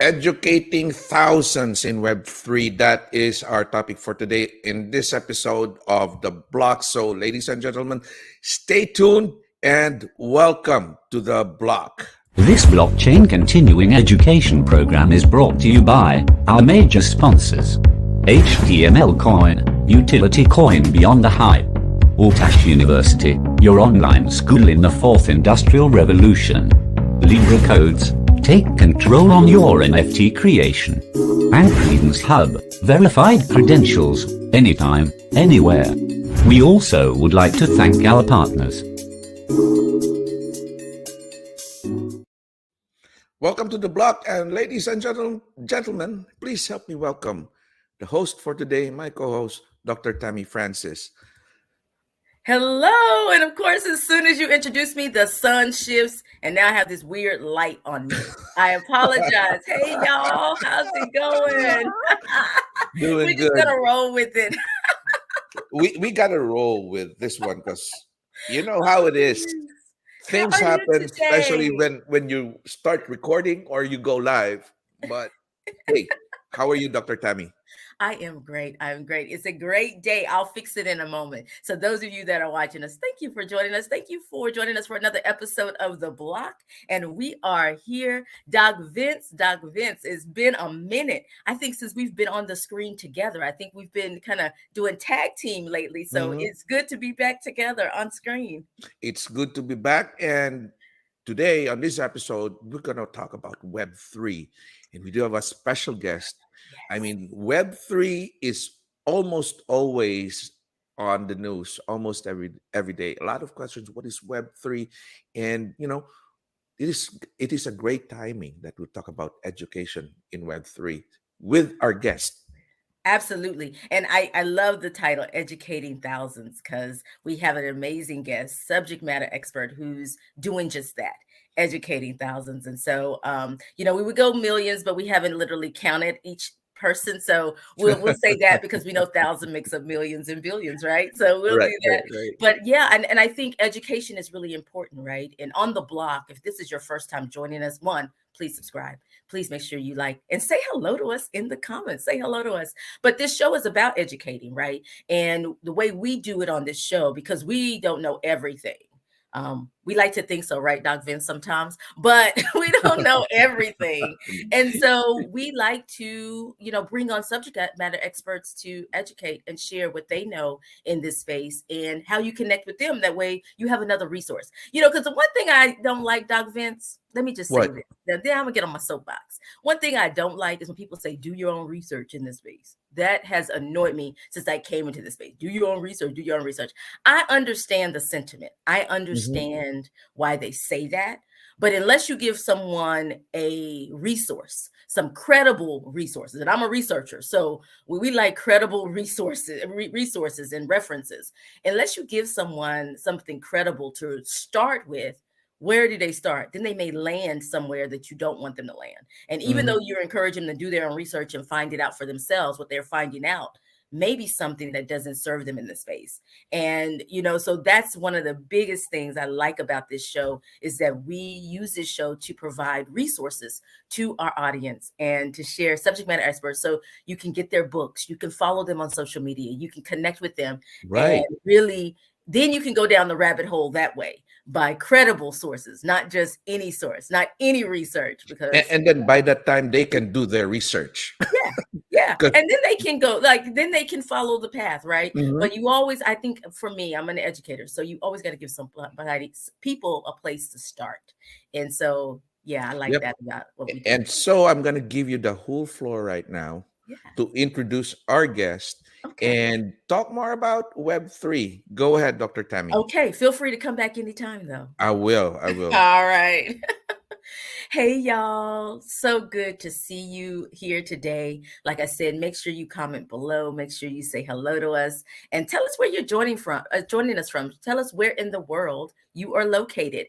Educating thousands in Web3. That is our topic for today in this episode of The Block. So, ladies and gentlemen, stay tuned and welcome to The Block. This blockchain continuing education program is brought to you by our major sponsors. HTML Coin, utility coin beyond the hype. Althash University, your online school in the fourth industrial revolution. Libra Codes, take control on your NFT creation. And Credence Hub, verified credentials, anytime, anywhere. We also would like to thank our partners. Welcome to The Block, and ladies and gentlemen, please help me welcome the host for today, my co-host, Dr. Tammy Francis. Hello, and of course, as soon as you introduce me, the sun shifts, and now I have this weird light on me. I apologize. Hey, y'all, how's it going? Doing We're just good. gonna roll with it. We gotta roll with this one because you know how it is. Things How are you happen, especially today? when you start recording or you go live. But hey, how are you, Dr. Tammy? I am great. I'm great. It's a great day. I'll fix it in a moment. So those of you that are watching us, thank you for joining us. Thank you for joining us for another episode of The Block. And we are here. Doc Vince, it's been a minute. I think since we've been on the screen together, I think we've been kind of doing tag team lately. So it's good to be back together on screen. It's good to be back. And today on this episode, we're gonna talk about Web3. And we do have a special guest. I mean, Web3 is almost always on the news, almost every day. A lot of questions. What is Web3? And it is a great timing that we talk about education in Web3 with our guest. Absolutely. And I love the title, Educating Thousands, because we have an amazing guest, subject matter expert who's doing just that, educating thousands. And so, we would go millions, but we haven't literally counted each person. So we'll say that because we know thousand makes up millions and billions, right? So we'll Right, do right, that. right. But yeah, and I think education is really important, right? And on The Block, if this is your first time joining us, one, please subscribe. Please make sure you like and say hello to us in the comments. Say hello to us. But this show is about educating, right? And the way we do it on this show, because we don't know everything. We like to think so, right, Doc Vince, sometimes, but we don't know everything. And so we like to, bring on subject matter experts to educate and share what they know in this space and how you connect with them. That way you have another resource, because the one thing I don't like, Doc Vince, let me just say What? this. Then I'm gonna get on my soapbox. One thing I don't like is when people say, do your own research in this space. That has annoyed me since I came into this space. Do your own research, do your own research. I understand the sentiment. I understand why they say that. But unless you give someone a resource, some credible resources, and I'm a researcher, so we like credible resources and references. Unless you give someone something credible to start with, where do they start? Then they may land somewhere that you don't want them to land. And even though you're encouraging them to do their own research and find it out for themselves, what they're finding out may be something that doesn't serve them in the space. And, so that's one of the biggest things I like about this show is that we use this show to provide resources to our audience and to share subject matter experts. So you can get their books, you can follow them on social media, you can connect with them, Right. and really, then you can go down the rabbit hole that way by credible sources, not just any source, not any research, because And then by that time, they can do their research. yeah. 'Cause- And then they can go, then they can follow the path, right? Mhm. But you always, I think for me, I'm an educator. So you always got to give some people a place to start. And so, yeah, I like Yep. that about what we do. And so I'm going to give you the whole floor right now Yeah. to introduce our guest and talk more about Web3. Go ahead, Dr. Tammy. Okay. Feel free to come back anytime, though. I will. All right. Hey, y'all. So good to see you here today. Like I said, make sure you comment below. Make sure you say hello to us and tell us where you're joining us from. Tell us where in the world you are located,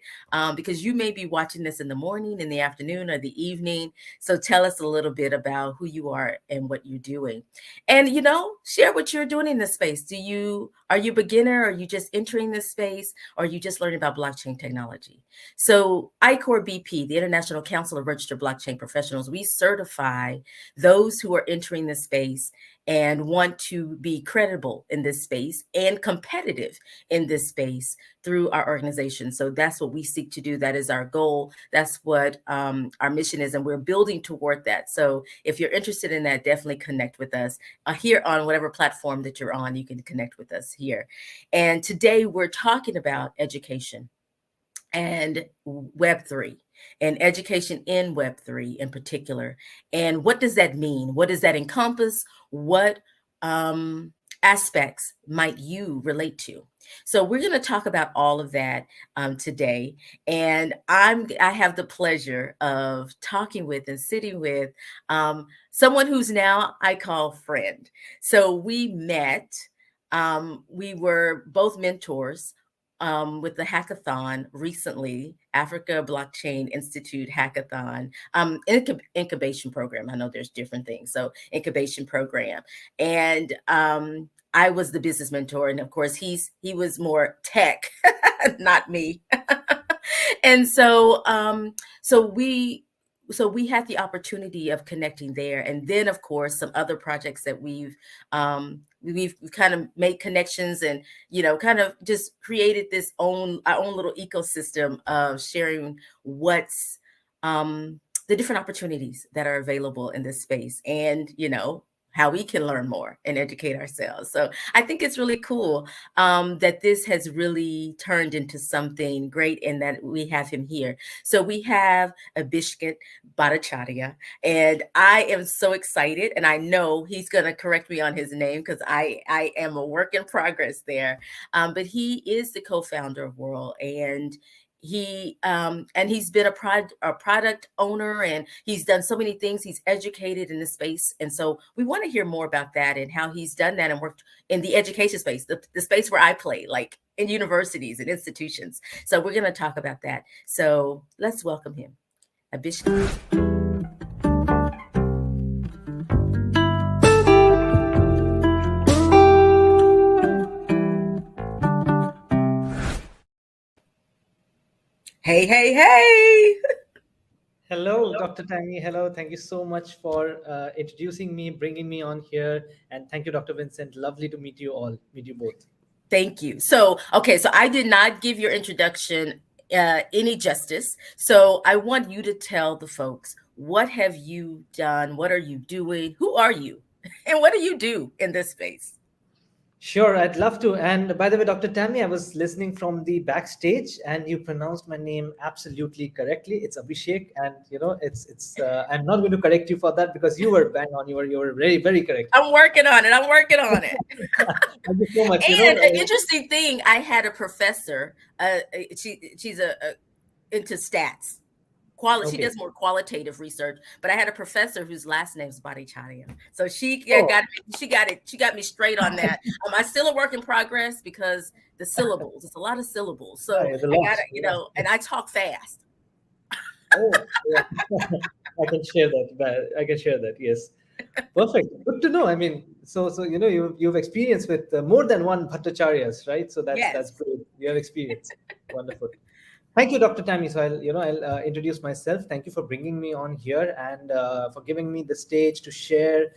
because you may be watching this in the morning, in the afternoon, or the evening. So tell us a little bit about who you are and what you're doing. And, share what you're doing in this space. Are you a beginner? Are you just entering this space? Or are you just learning about blockchain technology? So ICORBP, the International Council of Registered Blockchain Professionals, we certify those who are entering this space and want to be credible in this space and competitive in this space through our organization. So that's what we seek to do. That is our goal. That's what our mission is, and we're building toward that. So if you're interested in that, definitely connect with us here on whatever platform that you're on. You can connect with us here. And today we're talking about education and Web3 and education in Web3 in particular. And what does that mean? What does that encompass? What aspects might you relate to? So we're going to talk about all of that today. And I have the pleasure of talking with and sitting with someone who's now I call friend. So we met, we were both mentors with the hackathon recently, Africa Blockchain Institute hackathon, incubation program. I know there's different things. So incubation program. And I was the business mentor. And of course, he was more tech, not me. And so we had the opportunity of connecting there. And then, of course, some other projects that we've kind of made connections and, kind of just created our own little ecosystem of sharing what's the different opportunities that are available in this space and, how we can learn more and educate ourselves. So I think it's really cool that this has really turned into something great and that we have him here. So we have Abhishek Bhattacharya, and I am so excited. And I know he's going to correct me on his name because I am a work in progress there. But he is the co-founder of World, and he's been a product owner, and he's done so many things. He's educated in the space. And so we want to hear more about that and how he's done that and worked in the education space, the space where I play, like in universities and institutions. So we're going to talk about that. So let's welcome him. Abhishek. Hey, hey, hey. Hello, Dr. Tammy. Hello. Thank you so much for introducing me, bringing me on here. And thank you, Dr. Vincent. Lovely to meet you all, meet you both. Thank you. So I did not give your introduction any justice. So I want you to tell the folks, what have you done? What are you doing? Who are you? And what do you do in this space? Sure, I'd love to. And by the way, Dr. Tammy, I was listening from the backstage and you pronounced my name absolutely correctly. It's Abhishek. And, it's I'm not going to correct you for that because you were bang on. You were very, very correct. I'm working on it. Thank you so much. And an interesting thing, I had a professor, she's into stats. She does more qualitative research, but I had a professor whose last name is Bhattacharya. So she got me straight on that. I'm still a work in progress because the syllables, it's a lot of syllables. So I gotta, and I talk fast. Oh, yeah. I can share that. Yes. Perfect. Good to know. I mean, so you've experience with more than one Bhattacharyas, right? So that's great. You have experience. Wonderful. Thank you, Dr. Tammy. So I'll introduce myself. Thank you for bringing me on here and for giving me the stage to share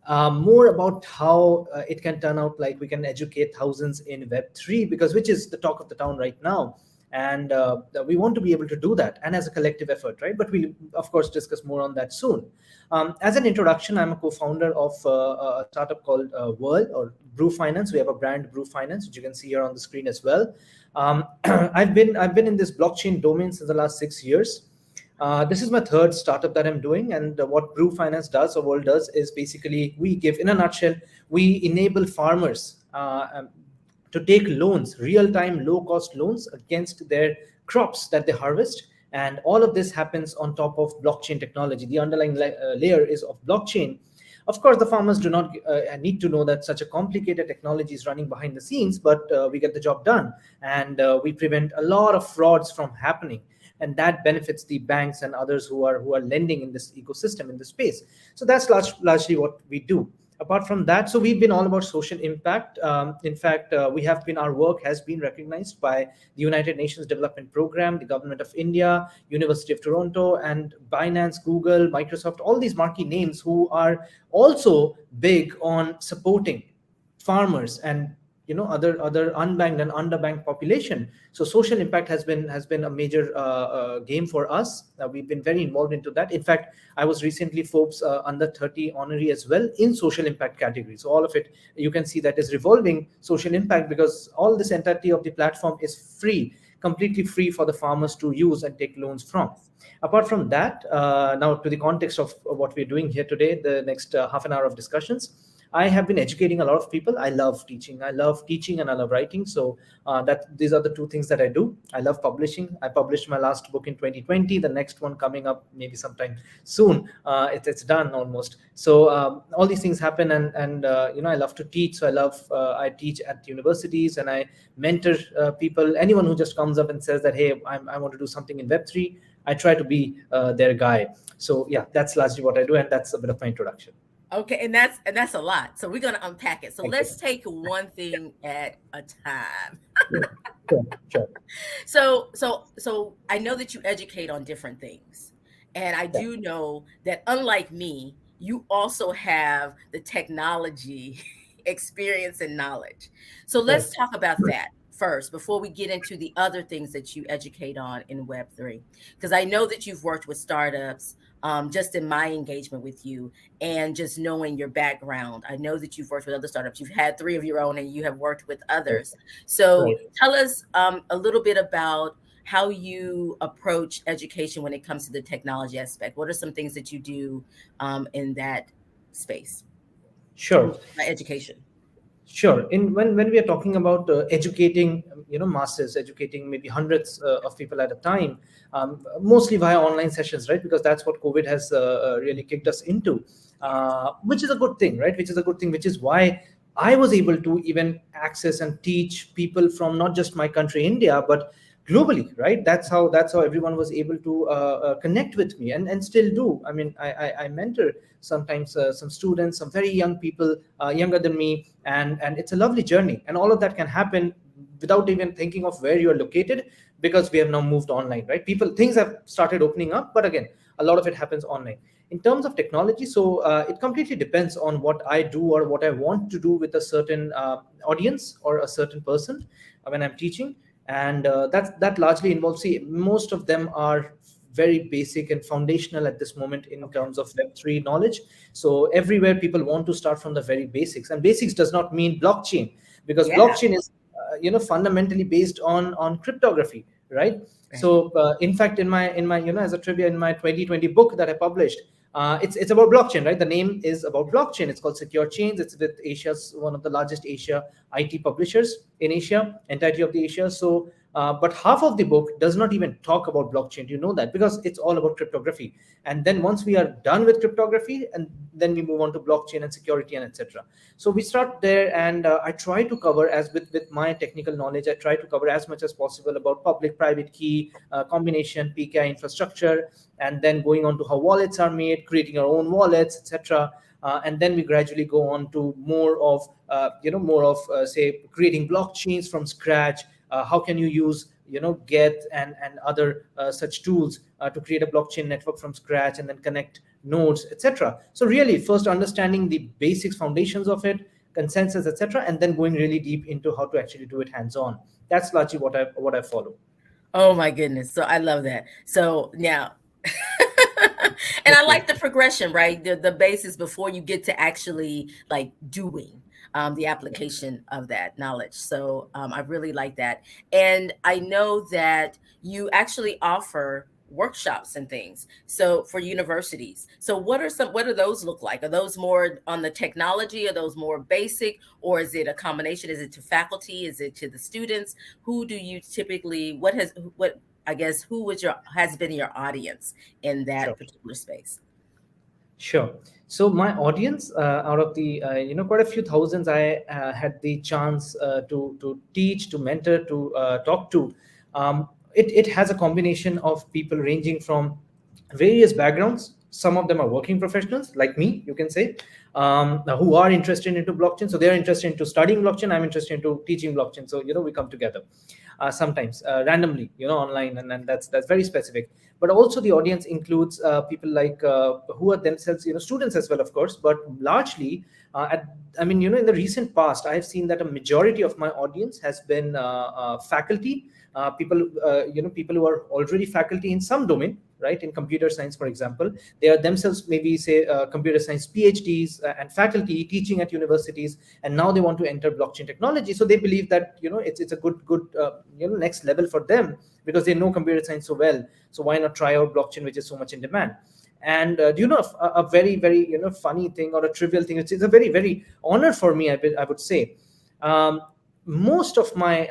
more about how it can turn out like we can educate thousands in Web3, which is the talk of the town right now. And we want to be able to do that and as a collective effort, right? But we'll, of course, discuss more on that soon. As an introduction, I'm a co-founder of a startup called World or Brew Finance. We have a brand, Brew Finance, which you can see here on the screen as well. I've been in this blockchain domain since the last 6 years. This is my third startup that I'm doing. And what Brew Finance does or World does is basically we give, in a nutshell, we enable farmers to take loans, real-time, low-cost loans against their crops that they harvest. And all of this happens on top of blockchain technology. The underlying layer is of blockchain. Of course, the farmers do not need to know that such a complicated technology is running behind the scenes, but we get the job done, and we prevent a lot of frauds from happening, and that benefits the banks and others who are lending in this ecosystem, in this space. So that's largely what we do. Apart from that, so we've been all about social impact. In fact, our work has been recognized by the United Nations Development Program, the Government of India, University of Toronto, and Binance, Google, Microsoft, all these marquee names who are also big on supporting farmers and other unbanked and underbanked population. So social impact has been a major game for us. We've been very involved into that. In fact, I was recently Forbes under 30 honoree as well in social impact category. So all of it, you can see that is revolving social impact, because all this entirety of the platform is free, completely free for the farmers to use and take loans from. Apart from that, now to the context of what we're doing here today, the next half an hour of discussions, I have been educating a lot of people. I love teaching. I love teaching and I love writing. So these are the two things that I do. I love publishing. I published my last book in 2020. The next one coming up maybe sometime soon. It's done almost. So all these things happen, and I love to teach. So I teach at universities, and I mentor people. Anyone who just comes up and says that, hey, I want to do something in Web3, I try to be their guy. So yeah, that's largely what I do, and that's a bit of my introduction. Okay, and that's a lot. So we're going to unpack it. So let's take one thing at a time. Sure. So I know that you educate on different things, and I do know that unlike me, you also have the technology experience and knowledge. So let's talk about that first before we get into the other things that you educate on in Web3, because I know that you've worked with startups. Just in my engagement with you and just knowing your background, I know that you've worked with other startups. You've had 3 of your own and you have worked with others. So tell us a little bit about how you approach education when it comes to the technology aspect. What are some things that you do in that space? Sure. Education. Sure. When we are talking about educating, masses, educating maybe hundreds of people at a time, mostly via online sessions, right? Because that's what COVID has really kicked us into, which is a good thing, right? Which is why I was able to even access and teach people from not just my country, India, but globally, right? That's how everyone was able to connect with me and still do. I mean, I mentor sometimes some students, some very young people, younger than me, and it's a lovely journey. And all of that can happen without even thinking of where you are located, because we have now moved online, right? Things have started opening up, but again, a lot of it happens online. In terms of technology, so it completely depends on what I do or what I want to do with a certain audience or a certain person when I'm teaching. And that largely involves, most of them are very basic and foundational at this moment in terms of Web3 knowledge. So everywhere people want to start from the very basics, and basics does not mean blockchain, because blockchain is fundamentally based on cryptography, right? So in fact, in my as a trivia, in my 2020 book that I published, it's about blockchain, right? The name is about blockchain. It's called Secure Chains. It's with one of the largest Asia IT publishers in Asia, entirety of the Asia. So, but half of the book does not even talk about blockchain. Do you know that? Because it's all about cryptography. And then once we are done with cryptography, and then we move on to blockchain and security and etc. So we start there, and I try to cover, as with my technical knowledge, I try to cover as much as possible about public-private key combination, PKI infrastructure, and then going on to how wallets are made, creating our own wallets, etc. And then we gradually go on to more of say creating blockchains from scratch. How can you use Get and other such tools to create a blockchain network from scratch, and then connect nodes, etc. So really, first understanding the basics, foundations of it, consensus, etc., and then going really deep into how to actually do it hands-on. That's largely what I follow. Oh my goodness! So I love that. So now. And I like the progression, right? The basis before you get to actually like doing the application of that knowledge. So I really like that. And I know that you actually offer workshops and things. So for universities. So what do those look like? Are those more on the technology? Are those more basic? Or is it a combination? Is it to faculty? Is it to the students? Who do you typically, who has been your audience in that particular space? Sure. So my audience, out of the quite a few thousands, I had the chance to teach, to mentor, to talk to. It has a combination of people ranging from various backgrounds. Some of them are working professionals, like me, you can say, who are interested into blockchain. So they are interested into studying blockchain. I'm interested into teaching blockchain. So we come together sometimes randomly, online, and that's very specific. But also the audience includes people like who are themselves students as well, of course, but largely in the recent past, I have seen that a majority of my audience has been faculty, people who are already faculty in some domain, right? In computer science, for example, they are themselves maybe say computer science PhDs and faculty teaching at universities, and now they want to enter blockchain technology. So they believe that it's a good next level for them, because they know computer science so well. So why not try out blockchain, which is so much in demand? And do you know a very very funny thing, or a trivial thing? It's a very very honor for me, I would say. Um, most of my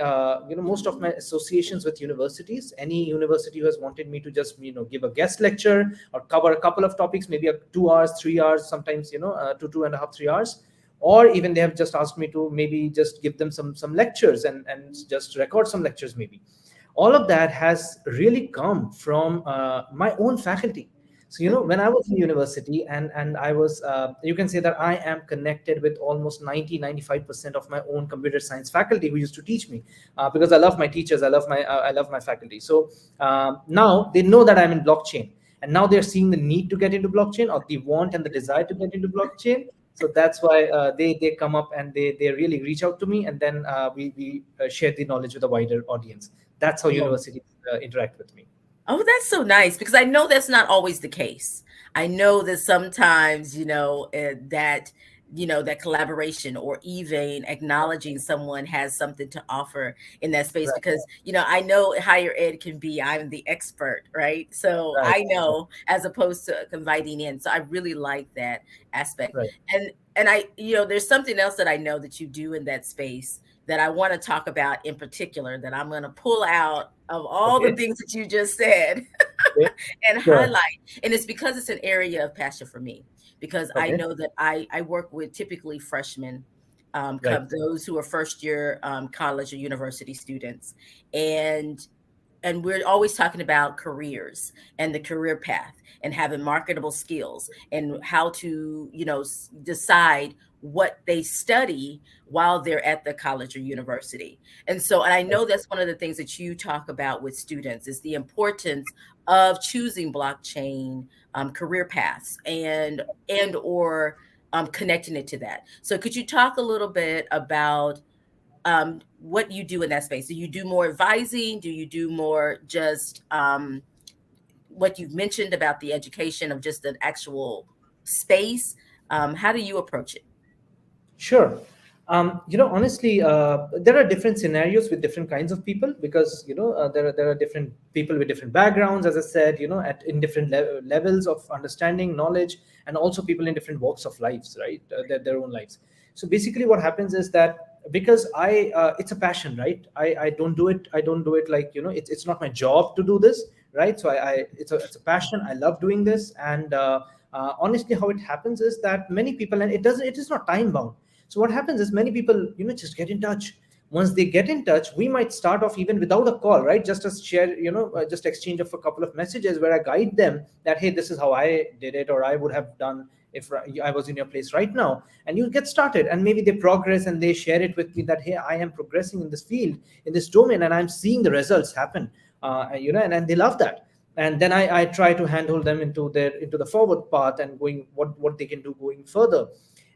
associations with universities, any university who has wanted me to just give a guest lecture or cover a couple of topics, maybe 2 hours, 3 hours, sometimes 2.5, 3 hours, or even they have just asked me to maybe just give them some lectures and just record some lectures maybe. All of that has really come from my own faculty. So when I was in university, and I was you can say that I am connected with almost 90-95% of my own computer science faculty who used to teach me, because I love my teachers, I love my faculty. So now they know that I'm in blockchain, and now they're seeing the need to get into blockchain, or the want and the desire to get into blockchain. So that's why they come up and they really reach out to me, and then we share the knowledge with a wider audience. That's how Oh, universities interact with me. oh, that's so nice, because I know that's not always the case. I know that sometimes, that collaboration, or even acknowledging someone has something to offer in that space, Right, because, I know higher ed can be, I'm the expert, right? So right, I know, as opposed to confiding in. So I really like that aspect. right. And there's something else that I know that you do in that space that I want to talk about in particular, that I'm going to pull out of all the Okay. things that you just said Okay. and Sure. highlight. And it's because it's an area of passion for me, because I Okay. know that I work with typically freshmen, Right. those who are first year college or university students. And we're always talking about careers and the career path, and having marketable skills, and how to decide what they study while they're at the college or university. And I Right. know that's one of the things that you talk about with students, is the importance of choosing blockchain career paths, and or connecting it to that. So could you talk a little bit about what you do in that space? Do you do more advising? Do you do more just what you've mentioned about the education of just an actual space? How do you approach it? Sure. Honestly, there are different scenarios with different kinds of people, because there are different people with different backgrounds, as I said, at in different levels of understanding, knowledge, and also people in different walks of lives, right? Their own lives. So basically, what happens is that, because it's a passion, right? I don't do it like it's not my job to do this, right? So it's a passion. I love doing this, and honestly, how it happens is that many people, and it is not time bound. So what happens is many people, just get in touch. Once they get in touch, we might start off even without a call, right? Just a share, just exchange of a couple of messages where I guide them that, hey, this is how I did it, or I would have done if I was in your place right now. And you get started, and maybe they progress and they share it with me that, hey, I am progressing in this field, in this domain, and I'm seeing the results happen, and they love that. And then I try to handhold them into the forward path, and going what they can do going further.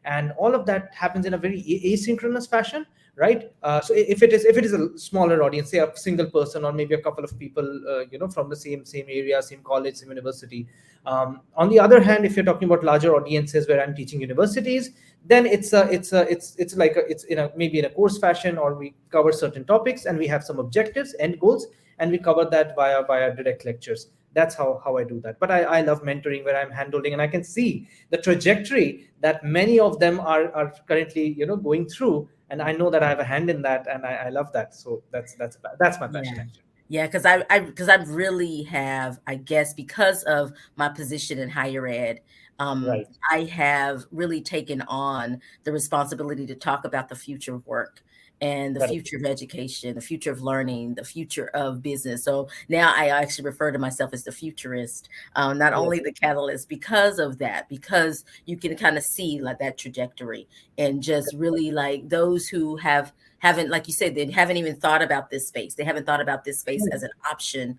And all of that happens in a very asynchronous fashion, right? So if it is a smaller audience, say a single person, or maybe a couple of people from the same area, same college, same university. On the other hand, if you're talking about larger audiences where I'm teaching universities, then it's in a maybe in a course fashion, or we cover certain topics and we have some objectives, end goals, and we cover that via direct lectures. That's how I do that. But I love mentoring, where I'm handling, and I can see the trajectory that many of them are currently going through, and I know that I have a hand in that, and I love that. So that's my passion, Yeah. actually. Yeah, because I really have, I guess, because of my position in higher ed, Right. I have really taken on the responsibility to talk about the future of work and the Correct. future of education, the future of learning, the future of business. So now I actually refer to myself as the futurist, not Yes. only the catalyst because of that, because you can kind of see like that trajectory and just really like those who haven't, like you said, they haven't even thought about this space. They haven't thought about this space as an option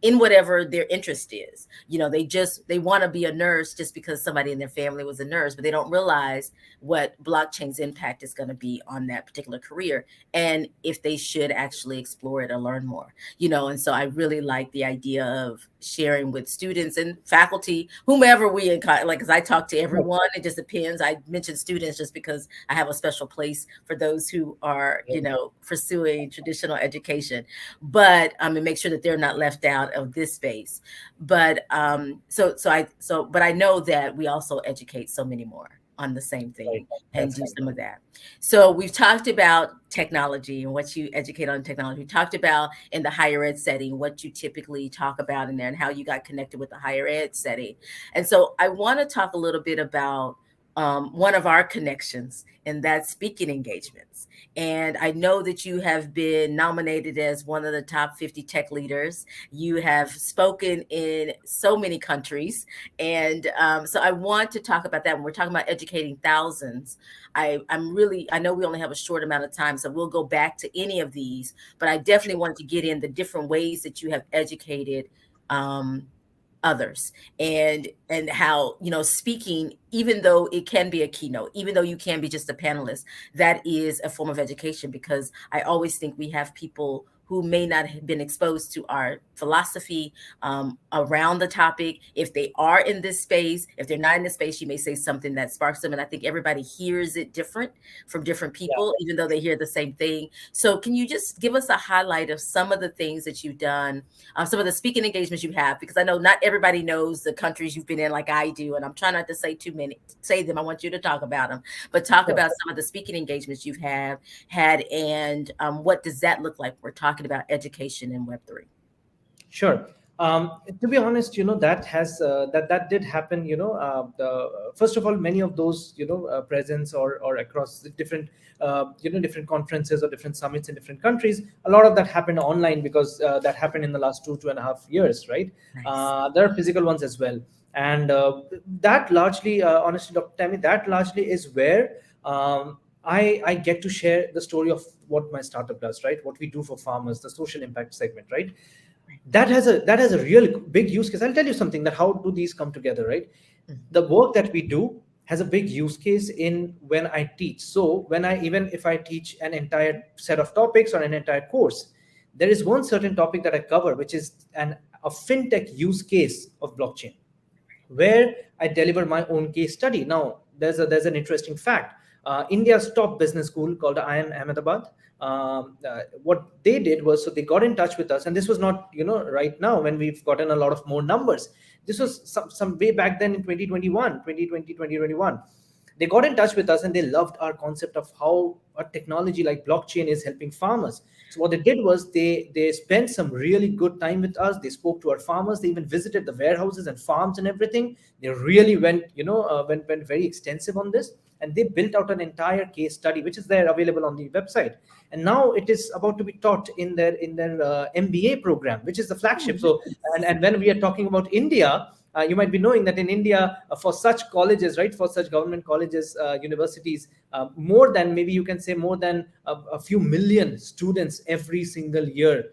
in whatever their interest is. You know, they want to be a nurse just because somebody in their family was a nurse, but they don't realize what blockchain's impact is going to be on that particular career and if they should actually explore it or learn more. You know, and so I really like the idea of sharing with students and faculty, whomever we in like, because I talk to everyone. It just depends. I mentioned students just because I have a special place for those who are, you know, pursuing traditional education, but and make sure that they're not left out of this space. But but I know that we also educate so many more on the same thing Right. and That's do right. some of that. So we've talked about technology and what you educate on technology. We talked about in the higher ed setting, what you typically talk about in there and how you got connected with the higher ed setting. And so I want to talk a little bit about one of our connections, and that's speaking engagements. And I know that you have been nominated as one of the top 50 tech leaders. You have spoken in so many countries. And so I want to talk about that when we're talking about educating thousands. I know we only have a short amount of time, so we'll go back to any of these, but I definitely wanted to get in the different ways that you have educated others and how, you know, speaking, even though it can be a keynote, even though you can be just a panelist, that is a form of education, because I always think we have people who may not have been exposed to our philosophy around the topic. If they are in this space, if they're not in this space, you may say something that sparks them. And I think everybody hears it different from different people, even though they hear the same thing. So can you just give us a highlight of some of the things that you've done, some of the speaking engagements you have? Because I know not everybody knows the countries you've been in like I do. And I'm trying not to say too many, say them. I want you to talk about them, but talk about some of the speaking engagements you've had and what does that look like? We're talking about education in Web3. Sure. To be honest, that has that did happen. First of all, many of those presence or across the different different conferences or different summits in different countries. A lot of that happened online because that happened in the last 2.5 years, right? Nice. There are physical ones as well, and that largely, honestly, Dr. Tammy, that largely is where I get to share the story of what my startup does, right? What we do for farmers, the social impact segment, right? That has a real big use case. I'll tell you something, that how do these come together, right? The work that we do has a big use case in when I teach. So even if I teach an entire set of topics or an entire course, there is one certain topic that I cover, which is a fintech use case of blockchain, where I deliver my own case study. Now, there's an interesting fact. India's top business school called IIM Ahmedabad, what they did was, so they got in touch with us, and this was not right now when we've gotten a lot of more numbers. This was some way back then in 2021. They got in touch with us and they loved our concept of how a technology like blockchain is helping farmers. So what they did was they spent some really good time with us. They spoke to our farmers. They even visited the warehouses and farms and everything. They really went very extensive on this, and they built out an entire case study, which is there available on the website. And now it is about to be taught in their MBA program, which is the flagship. So and when we are talking about India, you might be knowing that in India, for such colleges, right, for such government colleges, universities, more than, maybe you can say, more than a few million students every single year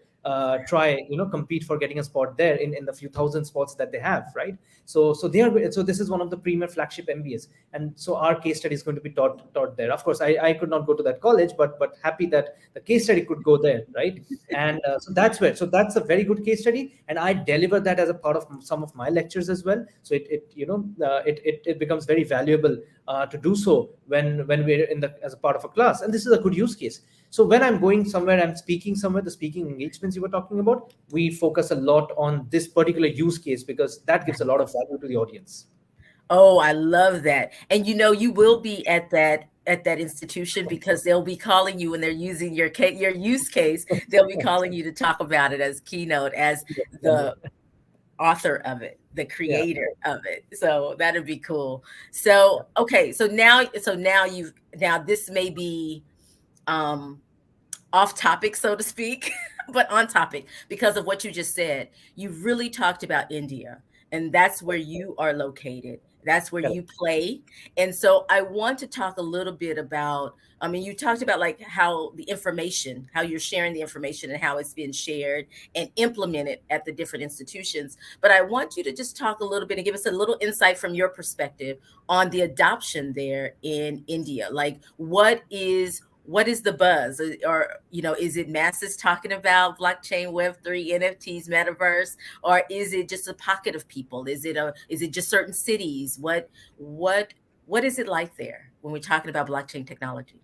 compete for getting a spot there in the few thousand spots that they have, right? So this is one of the premier flagship MBAs, and so our case study is going to be taught there. Of course, I could not go to that college, but happy that the case study could go there, right? And so that's a very good case study, and I deliver that as a part of some of my lectures as well. So it becomes very valuable to do so when we're as a part of a class, and this is a good use case. So when I'm going somewhere, I'm speaking somewhere, the speaking engagements you were talking about, we focus a lot on this particular use case because that gives a lot of value to the audience. Oh, I love that. And you will be at that institution, because they'll be calling you when they're using your use case. They'll be calling you to talk about it as keynote, as the author of it, the Yeah. creator of it. So that'd be cool. So okay, so now this may be um off topic, so to speak, but on topic because of what you just said. You really talked about India, and that's where you are located. That's where Correct. you play. And so I want to talk a little bit about, I mean, you talked about like how the information, how you're sharing the information and how it's been shared and implemented at the different institutions. But I want you to just talk a little bit and give us a little insight from your perspective on the adoption there in India. Like what is the buzz, or is it masses talking about blockchain, web3, NFTs, metaverse, or is it just a pocket of people? Is it just certain cities? What is it like there when we're talking about blockchain technology?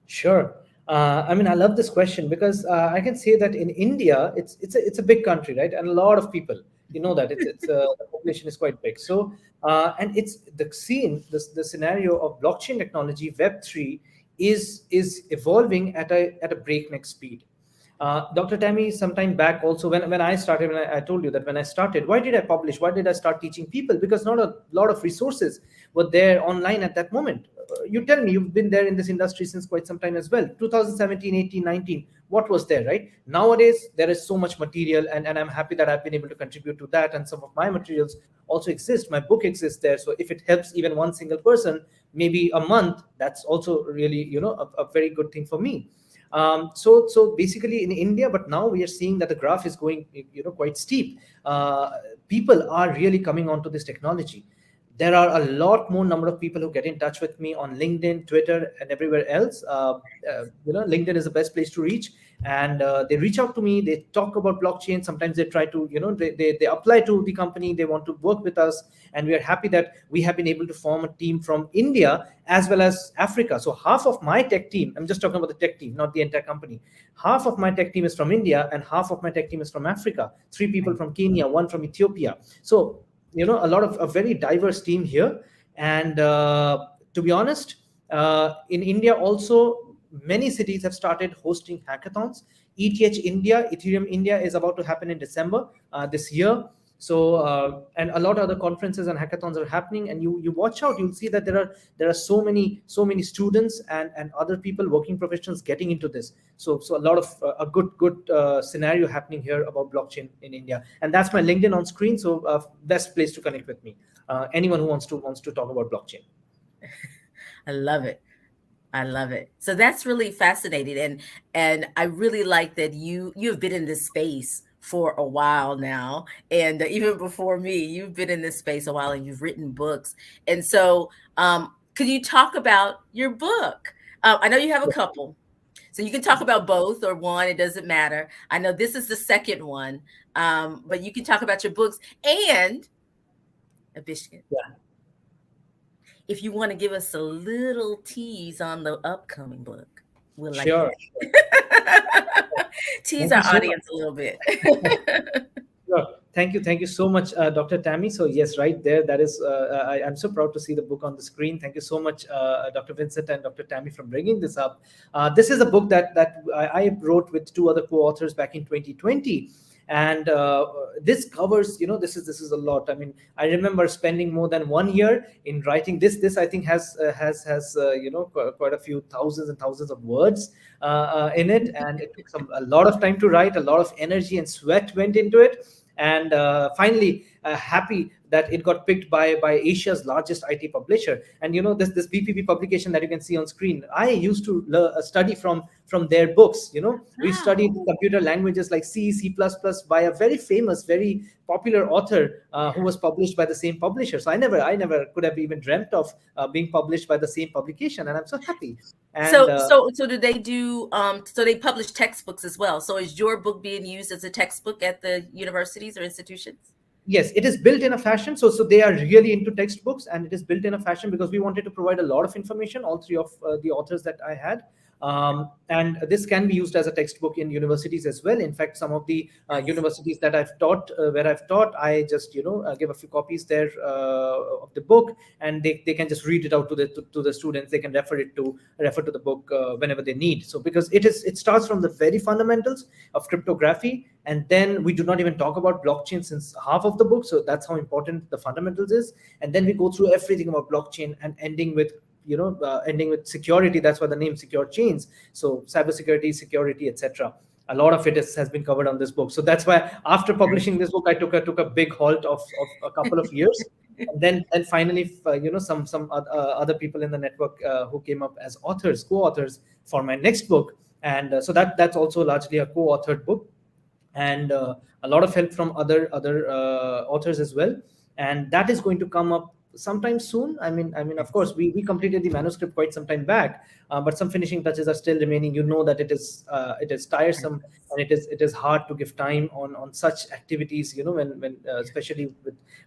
Sure. I mean, I love this question because I can say that in India, it's a big country, right? And a lot of people, you know that it's the population is quite big. So and it's the scene, the scenario of blockchain technology, Web3 is evolving at a breakneck speed. Dr. Tammy, sometime back also, when I started, when I told you that when I started, why did I publish? Why did I start teaching people? Because not a lot of resources were there online at that moment. You tell me, you've been there in this industry since quite some time as well. 2017, 18, 19, what was there, right? Nowadays, there is so much material, and I'm happy that I've been able to contribute to that. And some of my materials also exist. My book exists there. So if it helps even one single person, maybe a month, that's also really, a very good thing for me. So basically in India, but now we are seeing that the graph is going, quite steep. People are really coming onto this technology. There are a lot more number of people who get in touch with me on LinkedIn, Twitter, and everywhere else. LinkedIn is the best place to reach, and they reach out to me. They talk about blockchain. Sometimes they try to, they apply to the company. They want to work with us, and we are happy that we have been able to form a team from India as well as Africa. So half of my tech team, I'm just talking about the tech team, not the entire company. Half of my tech team is from India, and half of my tech team is from Africa. 3 people from Kenya, 1 from Ethiopia. So a lot of a very diverse team here. And to be honest, in India also, many cities have started hosting hackathons. ETH India, Ethereum India is about to happen in December this year. So and a lot of other conferences and hackathons are happening, and you watch out, you'll see that there are so many students and other people, working professionals, getting into this. So a lot of a good scenario happening here about blockchain in India. And that's my LinkedIn on screen. So best place to connect with me, anyone who wants to talk about blockchain. I love it. I love it. So that's really fascinating, and I really like that you've been in this space for a while now, and even before me, you've been in this space a while, and you've written books. And so, could you talk about your book? I know you have a couple, so you can talk about both or one. It doesn't matter. I know this is the second one, but you can talk about your books and Abhishek. Yeah. If you want to give us a little tease on the upcoming book, we'll like Sure. that. Tease Thank you our so audience a little bit. Sure. Thank you so much, Dr. Tammy. So yes, right there, that is, I'm so proud to see the book on the screen. Thank you so much, Dr. Vincent and Dr. Tammy, for bringing this up. This is a book that I wrote with 2 other co-authors back in 2020. And this covers, this is a lot. I mean, I remember spending more than 1 year in writing this. I think has quite a few thousands and thousands of words in it, and it took a lot of time to write. A lot of energy and sweat went into it, and finally happy that it got picked by Asia's largest IT publisher. And this BPP publication that you can see on screen, I used to study from their books. We studied computer languages like C, C++ by a very famous, very popular author who was published by the same publisher. So I never could have even dreamt of being published by the same publication, and I'm so happy. And so do they do so they publish textbooks as well? So is your book being used as a textbook at the universities or institutions? Yes, it is built in a fashion. So they are really into textbooks, and it is built in a fashion because we wanted to provide a lot of information. All 3 of the authors that I had, And this can be used as a textbook in universities as well. In fact, some of the universities that I've taught, where I've taught, I just give a few copies there of the book, and they can just read it out to the students. They can refer to the book whenever they need. So because it starts from the very fundamentals of cryptography, and then we do not even talk about blockchain since half of the book. So that's how important the fundamentals is. And then we go through everything about blockchain and ending with security. That's why the name Secure Chains. So cybersecurity, security, etc. A lot of it has been covered on this book. So that's why after publishing this book, I took a big halt of a couple of years. And then finally, some other people in the network who came up as co-authors for my next book. And so that's also largely a co-authored book, and a lot of help from other authors as well. And that is going to come up sometime soon. I mean, of course, we completed the manuscript quite some time back, but some finishing touches are still remaining. That it is tiresome, and it is hard to give time on such activities. When especially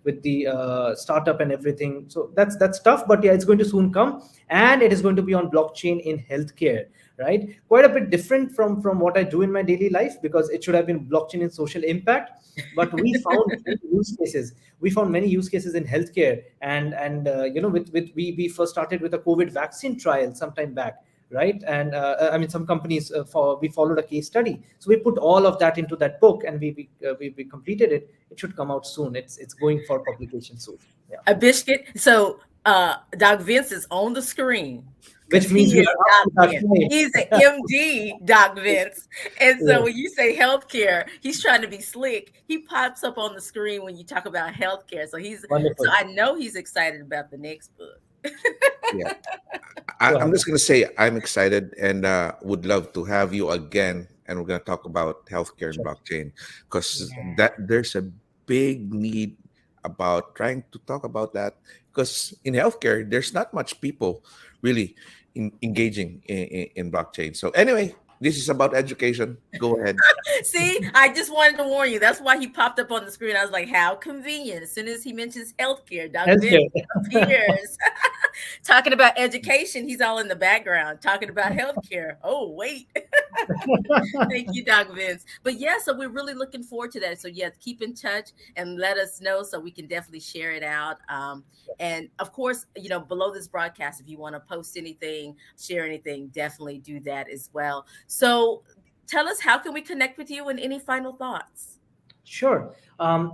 with the startup and everything. So that's tough. But yeah, it's going to soon come, and it is going to be on blockchain in healthcare. Right, quite a bit different from what I do in my daily life, because it should have been blockchain in social impact. But we found many use cases. We found many use cases in healthcare, and we first started with a COVID vaccine trial sometime back, right? And some companies we followed a case study, so we put all of that into that book, and we completed it. It should come out soon. It's going for publication soon. Yeah. Abhishek, so Doc Vince is on the screen. Which means he's an MD, Doc Vince. And so when you say healthcare, he's trying to be slick. He pops up on the screen when you talk about healthcare. So so I know he's excited about the next book. Yeah. I'm just going to say I'm excited, and would love to have you again. And we're going to talk about healthcare and blockchain, because there's a big need about trying to talk about that, because in healthcare, there's not much people really engaging in blockchain. So anyway, this is about education. Go ahead. See, I just wanted to warn you. That's why he popped up on the screen. I was like, how convenient. As soon as he mentions healthcare, Dr. Vince appears. Talking about education, he's all in the background. Talking about healthcare. Oh, wait. Thank you, Doc Vince. But yeah, so we're really looking forward to that. So yes, keep in touch and let us know so we can definitely share it out. And of course, below this broadcast, if you want to post anything, share anything, definitely do that as well. So tell us, how can we connect with you, and any final thoughts? Sure.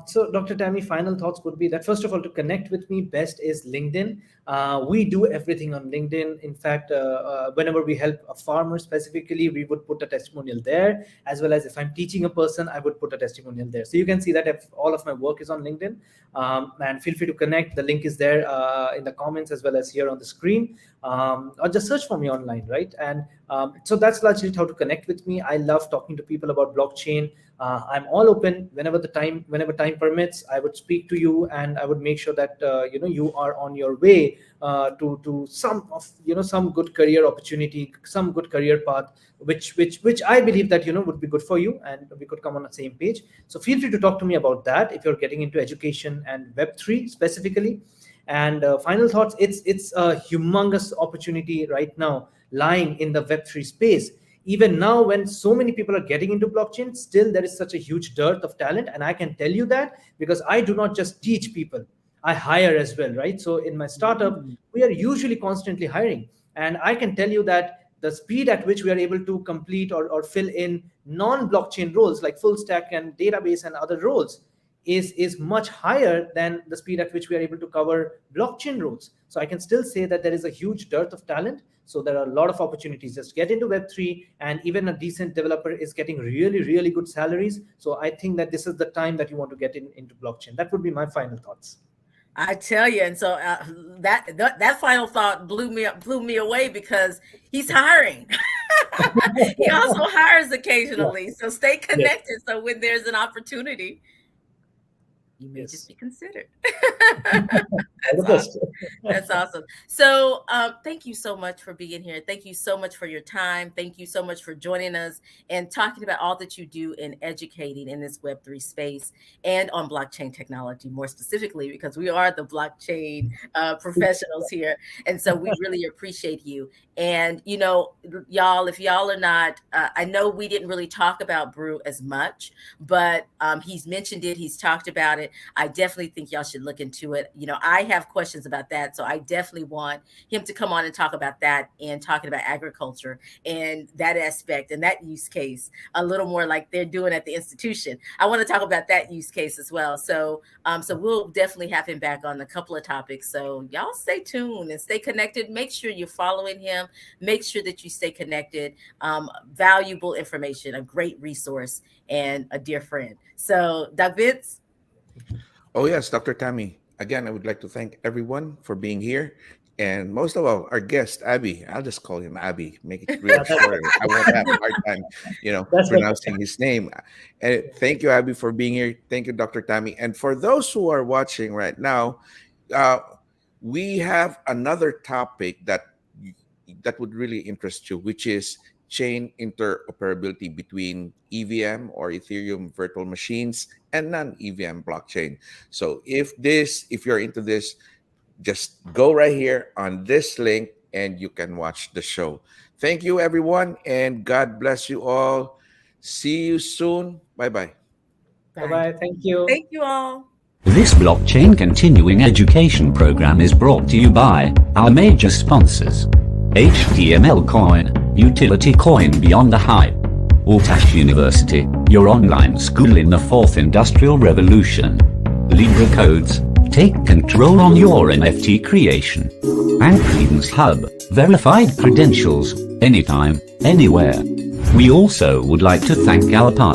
So Dr. Tammy, final thoughts would be that, first of all, to connect with me, best is LinkedIn. We do everything on LinkedIn. In fact, whenever we help a farmer specifically, we would put a testimonial there, as well as if I'm teaching a person, I would put a testimonial there. So you can see that if all of my work is on LinkedIn, and feel free to connect. The link is there in the comments as well as here on the screen, or just search for me online, right? And so that's largely how to connect with me. I love talking to people about blockchain. I'm all open whenever time permits. I would speak to you, and I would make sure that you are on your way to some good career opportunity, some good career path, which I believe that would be good for you, and we could come on the same page. So feel free to talk to me about that if you're getting into education and Web3 specifically. And final thoughts: it's a humongous opportunity right now lying in the Web3 space. Even now, when so many people are getting into blockchain, still there is such a huge dearth of talent. And I can tell you that because I do not just teach people, I hire as well, right? So in my startup, we are usually constantly hiring. And I can tell you that the speed at which we are able to complete or fill in non-blockchain roles like full stack and database and other roles is much higher than the speed at which we are able to cover blockchain roles. So I can still say that there is a huge dearth of talent. So there are a lot of opportunities. Just get into Web3, and even a decent developer is getting really, really good salaries. So I think that this is the time that you want to get into blockchain. That would be my final thoughts. I tell you, and so that final thought blew me away, because he's hiring. He also hires occasionally. So stay connected. So when there's an opportunity. you may just be considered. All the best. That's awesome. So thank you so much for being here. Thank you so much for your time. Thank you so much for joining us and talking about all that you do in educating in this Web3 space and on blockchain technology, more specifically, because we are the blockchain professionals here. And so we really appreciate you. And, you know, y'all, if y'all are not, I know we didn't really talk about Brew as much, but he's mentioned it. He's talked about it. I definitely think y'all should look into it. You know, I have questions about that. So I definitely want him to come on and talk about that and talking about agriculture and that aspect and that use case a little more like they're doing at the institution. I want to talk about that use case as well. So, so we'll definitely have him back on a couple of topics. So y'all stay tuned and stay connected. Make sure you're following him. Make sure that you stay connected. Valuable information, a great resource, and a dear friend. So, Dr. Vince. Oh, yes, Dr. Tammy. Again, I would like to thank everyone for being here. And most of all, our guest, Abby. I'll just call him Abby. Make it real short. I won't have a hard time, pronouncing his name. And thank you, Abby, for being here. Thank you, Dr. Tammy. And for those who are watching right now, we have another topic that would really interest you, which is chain interoperability between EVM or Ethereum virtual machines and non-EVM blockchain. So if you're into this, just go right here on this link and you can watch the show. Thank you, everyone, and God bless you all. See you soon. Bye-bye. Bye-bye. Thank you. Thank you all. This blockchain continuing education program is brought to you by our major sponsors: HTML Coin, Utility Coin Beyond the Hype; Althash University, your online school in the fourth industrial revolution; Libra Codes, take control on your NFT creation; and Credence Hub, verified credentials, anytime, anywhere. We also would like to thank our partners.